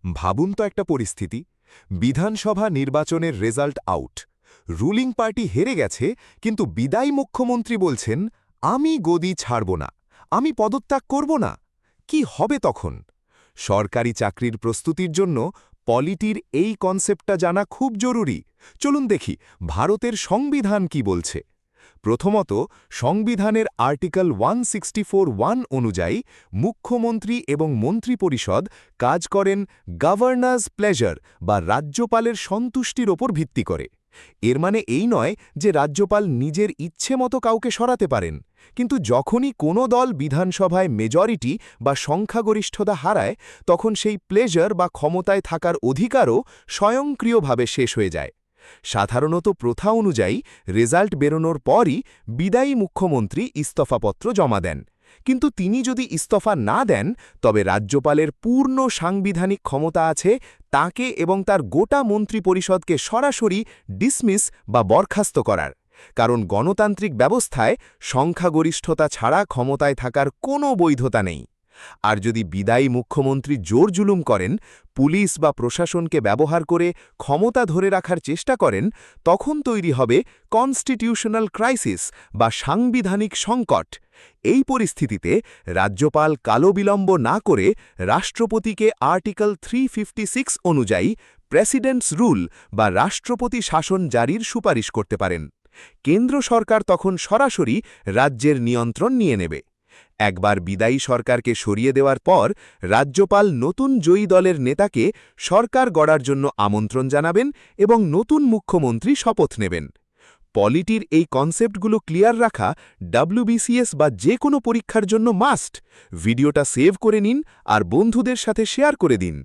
ভাবুন তো একটা পরিস্থিতি, বিধানসভা নির্বাচনের রেজাল্ট আউট, রুলিং পার্টি হেরে গেছে, কিন্তু বিদায়ী মুখ্যমন্ত্রী বলছেন আমি গদি ছাড়ব না, আমি পদত্যাগ করব না। কি হবে তখন? সরকারি চাকরির প্রস্তুতির জন্য পলিটির এই কনসেপ্টটা জানা খুব জরুরি। চলুন দেখি ভারতের সংবিধান কি বলছে। প্রথমত, সংবিধানের আর্টিকেল 164(1) অনুযায়ী মুখ্যমন্ত্রী এবং মন্ত্রিপরিষদ কাজ করেন গভর্নরস প্লেজার বা রাজ্যপালের সন্তুষ্টির ওপর ভিত্তি করে। এর মানে এই নয় যে রাজ্যপাল নিজের ইচ্ছে মতো কাউকে সরাতে পারেন, কিন্তু যখনই কোনো দল বিধানসভায় মেজরিটি বা সংখ্যাগরিষ্ঠতা হারায়, তখন সেই প্লেজার বা ক্ষমতায় থাকার অধিকারও স্বয়ংক্রিয়ভাবে শেষ হয়ে যায়। সাধারণত প্রথা অনুযায়ী রেজাল্ট বেরোনোর পরই বিদায়ী মুখ্যমন্ত্রী ইস্তফাপত্র জমা দেন, কিন্তু তিনি যদি ইস্তফা না দেন, তবে রাজ্যপালের পূর্ণ সাংবিধানিক ক্ষমতা আছে তাকে এবং তার গোটা মন্ত্রিপরিষদকে সরাসরি ডিসমিস বা বরখাস্ত করার। কারণ গণতান্ত্রিক ব্যবস্থায় সংখ্যাগরিষ্ঠতা ছাড়া ক্ষমতায় থাকার কোনো বৈধতা নেই। আর যদি বিদায়ী মুখ্যমন্ত্রী জোর জুলুম করেন, পুলিশ বা প্রশাসনকে ব্যবহার করে ক্ষমতা ধরে রাখার চেষ্টা করেন, তখন তৈরি হবে কনস্টিটিউশনাল ক্রাইসিস বা সাংবিধানিক সংকট। এই পরিস্থিতিতে রাজ্যপাল কালবিলম্ব না করে রাষ্ট্রপতিকে আর্টিকেল 356 অনুযায়ী প্রেসিডেন্টস রুল বা রাষ্ট্রপতি শাসন জারির সুপারিশ করতে পারেন। কেন্দ্র সরকার তখন সরাসরি রাজ্যের নিয়ন্ত্রণ নিয়ে নেবে। একবার বিদায়ী সরকারকে সরিয়ে দেওয়ার পর রাজ্যপাল নতুন জয়ী দলের নেতাকে সরকার গড়ার জন্য আমন্ত্রণ জানাবেন এবং নতুন মুখ্যমন্ত্রী শপথ নেবেন। পলিটির এই কনসেপ্টগুলো ক্লিয়ার রাখা WBCS বা যে কোনো পরীক্ষার জন্য মাস্ট। ভিডিওটা সেভ করে নিন আর বন্ধুদের সাথে শেয়ার করে দিন।